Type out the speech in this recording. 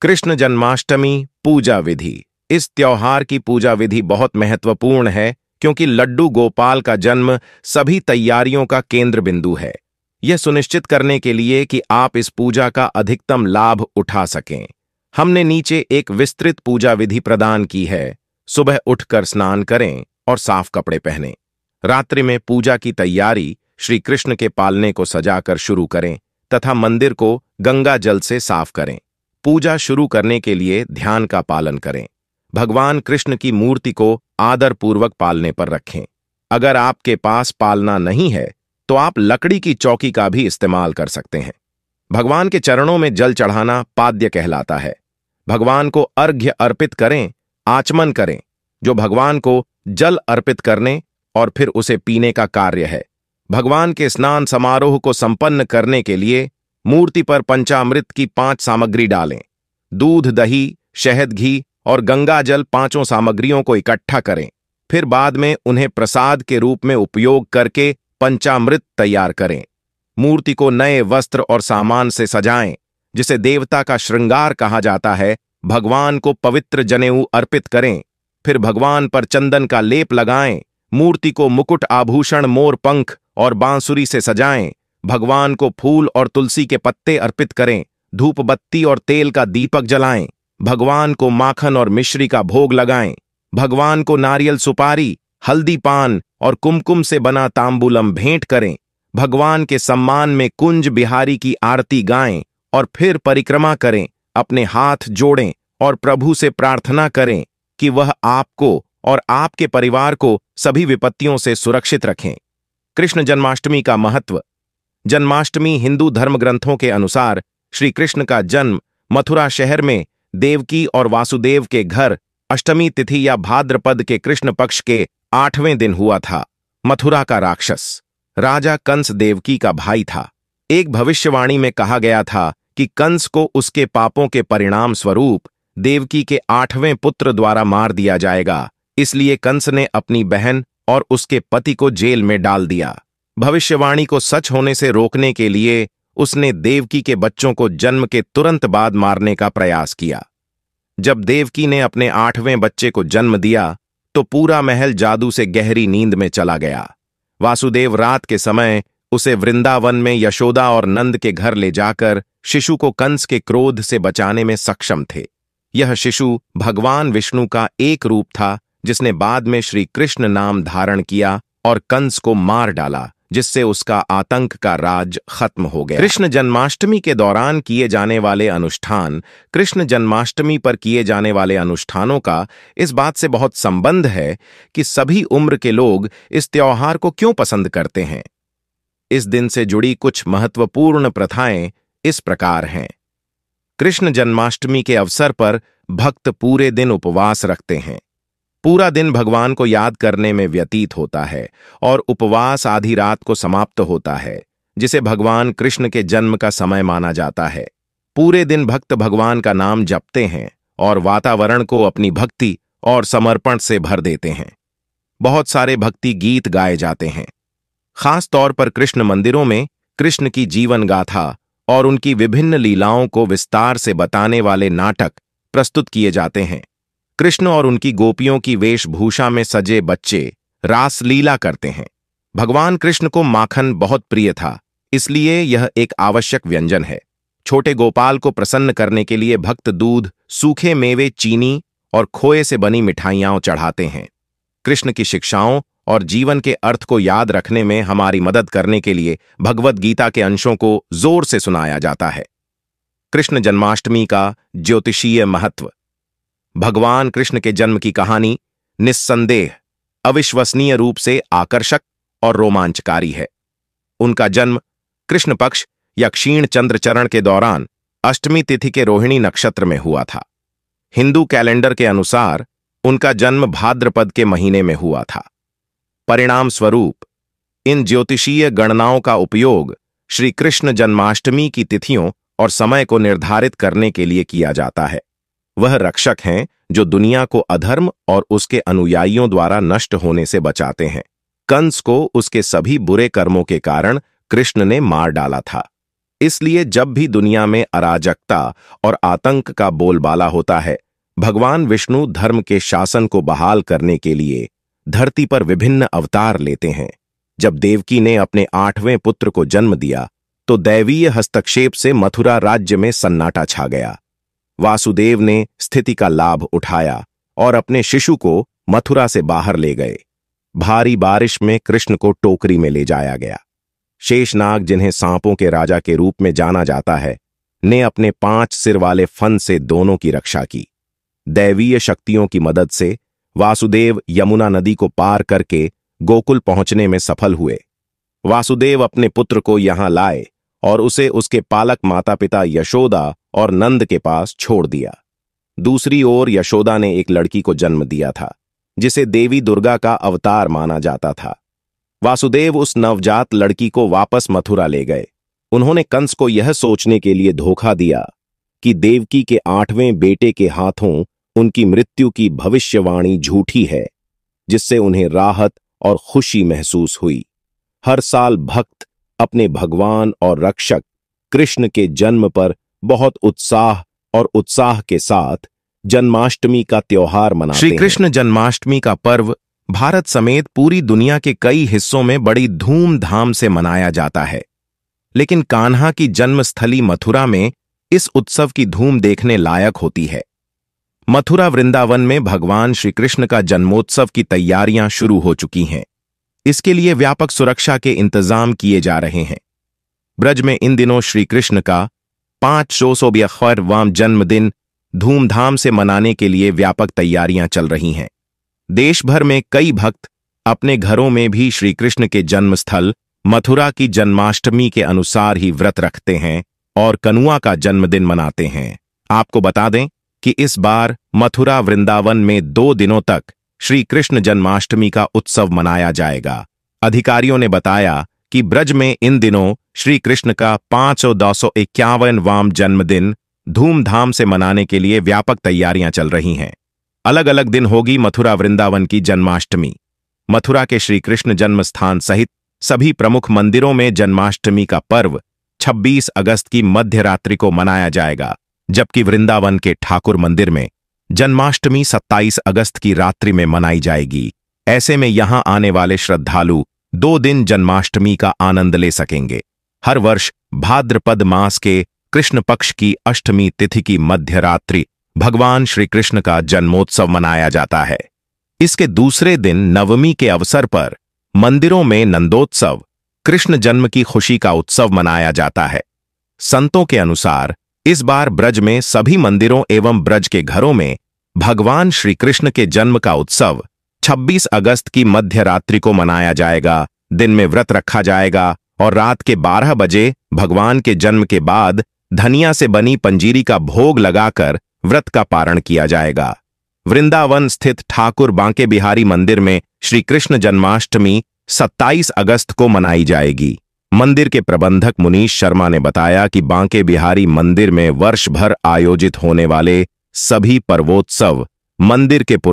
कृष्ण जन्माष्टमी पूजा विधि। इस त्योहार की पूजा विधि बहुत महत्वपूर्ण है क्योंकि लड्डू गोपाल का जन्म सभी तैयारियों का केंद्र बिंदु है। यह सुनिश्चित करने के लिए कि आप इस पूजा का अधिकतम लाभ उठा सकें, हमने नीचे एक विस्तृत पूजा विधि प्रदान की है। सुबह उठकर स्नान करें और साफ कपड़े पहनें। रात्रि में पूजा की तैयारी श्री कृष्ण के पालने को सजाकर शुरू करें तथा मंदिर को गंगा जल से साफ करें। पूजा शुरू करने के लिए ध्यान का पालन करें। भगवान कृष्ण की मूर्ति को आदरपूर्वक पालने पर रखें। अगर आपके पास पालना नहीं है तो आप लकड़ी की चौकी का भी इस्तेमाल कर सकते हैं। भगवान के चरणों में जल चढ़ाना पाद्य कहलाता है। भगवान को अर्घ्य अर्पित करें, आचमन करें, जो भगवान को जल अर्पित करने और फिर उसे पीने का कार्य है। भगवान के स्नान समारोह को संपन्न करने के लिए मूर्ति पर पंचामृत की 5 सामग्री डालें। दूध, दही, शहद, घी और गंगा जल 5 सामग्रियों को इकट्ठा करें। फिर बाद में उन्हें प्रसाद के रूप में उपयोग करके पंचामृत तैयार करें। मूर्ति को नए वस्त्र और सामान से सजाएं, जिसे देवता का श्रृंगार कहा जाता है। भगवान को पवित्र जनेऊ अर्पित करें। फिर भगवान पर चंदन का लेप लगाएं। मूर्ति को मुकुट, आभूषण, मोर पंख और बांसुरी से सजाएं। भगवान को फूल और तुलसी के पत्ते अर्पित करें। धूप बत्ती और तेल का दीपक जलाएं। भगवान को माखन और मिश्री का भोग लगाएं। भगवान को नारियल, सुपारी, हल्दी, पान और कुमकुम से बना तांबूलम भेंट करें। भगवान के सम्मान में कुंज बिहारी की आरती गाएं और फिर परिक्रमा करें। अपने हाथ जोड़ें और प्रभु से प्रार्थना करें कि वह आपको और आपके परिवार को सभी विपत्तियों से सुरक्षित रखें। कृष्ण जन्माष्टमी का महत्व। जन्माष्टमी हिंदू धर्म ग्रंथों के अनुसार श्री कृष्ण का जन्म मथुरा शहर में देवकी और वासुदेव के घर अष्टमी तिथि या भाद्रपद के कृष्ण पक्ष के 8वें दिन हुआ था। मथुरा का राक्षस राजा कंस देवकी का भाई था। एक भविष्यवाणी में कहा गया था कि कंस को उसके पापों के परिणाम स्वरूप देवकी के 8वें पुत्र द्वारा मार दिया जाएगा। इसलिए कंस ने अपनी बहन और उसके पति को जेल में डाल दिया। भविष्यवाणी को सच होने से रोकने के लिए उसने देवकी के बच्चों को जन्म के तुरंत बाद मारने का प्रयास किया। जब देवकी ने अपने 8वें बच्चे को जन्म दिया तो पूरा महल जादू से गहरी नींद में चला गया। वासुदेव रात के समय उसे वृंदावन में यशोदा और नंद के घर ले जाकर शिशु को कंस के क्रोध से बचाने में सक्षम थे। यह शिशु भगवान विष्णु का एक रूप था, जिसने बाद में श्री कृष्ण नाम धारण किया और कंस को मार डाला, जिससे उसका आतंक का राज खत्म हो गया। कृष्ण जन्माष्टमी के दौरान किए जाने वाले अनुष्ठान। कृष्ण जन्माष्टमी पर किए जाने वाले अनुष्ठानों का इस बात से बहुत संबंध है कि सभी उम्र के लोग इस त्योहार को क्यों पसंद करते हैं। इस दिन से जुड़ी कुछ महत्वपूर्ण प्रथाएं इस प्रकार हैं। कृष्ण जन्माष्टमी के अवसर पर भक्त पूरे दिन उपवास रखते हैं। पूरा दिन भगवान को याद करने में व्यतीत होता है और उपवास आधी रात को समाप्त होता है, जिसे भगवान कृष्ण के जन्म का समय माना जाता है। पूरे दिन भक्त भगवान का नाम जपते हैं और वातावरण को अपनी भक्ति और समर्पण से भर देते हैं। बहुत सारे भक्ति गीत गाए जाते हैं। खास तौर पर कृष्ण मंदिरों में कृष्ण की जीवन गाथा और उनकी विभिन्न लीलाओं को विस्तार से बताने वाले नाटक प्रस्तुत किए जाते हैं। कृष्ण और उनकी गोपियों की वेशभूषा में सजे बच्चे रासलीला करते हैं। भगवान कृष्ण को माखन बहुत प्रिय था, इसलिए यह एक आवश्यक व्यंजन है। छोटे गोपाल को प्रसन्न करने के लिए भक्त दूध, सूखे मेवे, चीनी और खोए से बनी मिठाइयां चढ़ाते हैं। कृष्ण की शिक्षाओं और जीवन के अर्थ को याद रखने में हमारी मदद करने के लिए भगवद गीता के अंशों को जोर से सुनाया जाता है। कृष्ण जन्माष्टमी का ज्योतिषीय महत्व। भगवान कृष्ण के जन्म की कहानी निस्संदेह अविश्वसनीय रूप से आकर्षक और रोमांचकारी है। उनका जन्म कृष्ण पक्ष या क्षीण चंद्र चरण के दौरान अष्टमी तिथि के रोहिणी नक्षत्र में हुआ था। हिंदू कैलेंडर के अनुसार उनका जन्म भाद्रपद के महीने में हुआ था। परिणाम स्वरूप इन ज्योतिषीय गणनाओं का उपयोग श्री कृष्ण जन्माष्टमी की तिथियों और समय को निर्धारित करने के लिए किया जाता है। वह रक्षक हैं जो दुनिया को अधर्म और उसके अनुयायियों द्वारा नष्ट होने से बचाते हैं। कंस को उसके सभी बुरे कर्मों के कारण कृष्ण ने मार डाला था। इसलिए जब भी दुनिया में अराजकता और आतंक का बोलबाला होता है, भगवान विष्णु धर्म के शासन को बहाल करने के लिए धरती पर विभिन्न अवतार लेते हैं। जब देवकी ने अपने 8वें पुत्र को जन्म दिया तो दैवीय हस्तक्षेप से मथुरा राज्य में सन्नाटा छा गया। वासुदेव ने स्थिति का लाभ उठाया और अपने शिशु को मथुरा से बाहर ले गए। भारी बारिश में कृष्ण को टोकरी में ले जाया गया। शेषनाग, जिन्हें सांपों के राजा के रूप में जाना जाता है, ने अपने 5 सिर वाले फन से दोनों की रक्षा की। दैवीय शक्तियों की मदद से वासुदेव यमुना नदी को पार करके गोकुल पहुंचने में सफल हुए। वासुदेव अपने पुत्र को यहां लाए और उसे उसके पालक माता पिता यशोदा और नंद के पास छोड़ दिया। दूसरी ओर यशोदा ने एक लड़की को जन्म दिया था जिसे देवी दुर्गा का अवतार माना जाता था। वासुदेव उस नवजात लड़की को वापस मथुरा ले गए। उन्होंने कंस को यह सोचने के लिए धोखा दिया कि देवकी के 8वें बेटे के हाथों उनकी मृत्यु की भविष्यवाणी झूठी है, जिससे उन्हें राहत और खुशी महसूस हुई। हर साल भक्त अपने भगवान और रक्षक कृष्ण के जन्म पर बहुत उत्साह के साथ जन्माष्टमी का त्योहार मनाते हैं। श्री कृष्ण जन्माष्टमी का पर्व भारत समेत पूरी दुनिया के कई हिस्सों में बड़ी धूमधाम से मनाया जाता है, लेकिन कान्हा की जन्मस्थली मथुरा में इस उत्सव की धूम देखने लायक होती है। मथुरा वृंदावन में भगवान श्री कृष्ण का जन्मोत्सव की तैयारियां शुरू हो चुकी हैं। इसके लिए व्यापक सुरक्षा के इंतजाम किए जा रहे हैं। ब्रज में इन दिनों श्री कृष्ण का 500वां जन्मदिन धूमधाम से मनाने के लिए व्यापक तैयारियां चल रही हैं। देश भर में कई भक्त अपने घरों में भी श्री कृष्ण के जन्मस्थल मथुरा की जन्माष्टमी के अनुसार ही व्रत रखते हैं और कनुआ का जन्मदिन मनाते हैं। आपको बता दें कि इस बार मथुरा वृंदावन में 2 दिनों तक श्री कृष्ण जन्माष्टमी का उत्सव मनाया जाएगा। अधिकारियों ने बताया कि ब्रज में इन दिनों श्री कृष्ण का 551वां जन्मदिन धूमधाम से मनाने के लिए व्यापक तैयारियां चल रही हैं। अलग अलग दिन होगी मथुरा वृंदावन की जन्माष्टमी। मथुरा के श्री कृष्ण जन्म स्थान सहित सभी प्रमुख मंदिरों में जन्माष्टमी का पर्व 26 अगस्त की मध्य रात्रि को मनाया जाएगा, जबकि वृंदावन के ठाकुर मंदिर में जन्माष्टमी 27 अगस्त की रात्रि में मनाई जाएगी। ऐसे में यहां आने वाले श्रद्धालु 2 दिन जन्माष्टमी का आनंद ले सकेंगे। हर वर्ष भाद्रपद मास के कृष्ण पक्ष की अष्टमी तिथि की मध्य रात्रि भगवान श्री कृष्ण का जन्मोत्सव मनाया जाता है। इसके दूसरे दिन नवमी के अवसर पर मंदिरों में नंदोत्सव, कृष्ण जन्म की खुशी का उत्सव मनाया जाता है। संतों के अनुसार इस बार ब्रज में सभी मंदिरों एवं ब्रज के घरों में भगवान श्री कृष्ण के जन्म का उत्सव 26 अगस्त की मध्य रात्रि को मनाया जाएगा। दिन में व्रत रखा जाएगा और रात के 12 बजे भगवान के जन्म के बाद धनिया से बनी पंजीरी का भोग लगाकर व्रत का पारण किया जाएगा। वृंदावन स्थित ठाकुर बांके बिहारी मंदिर में श्री कृष्ण जन्माष्टमी 27 अगस्त को मनाई जाएगी। मंदिर के प्रबंधक मुनीश शर्मा ने बताया कि बांके बिहारी मंदिर में वर्ष भर आयोजित होने वाले सभी पर्वोत्सव मंदिर के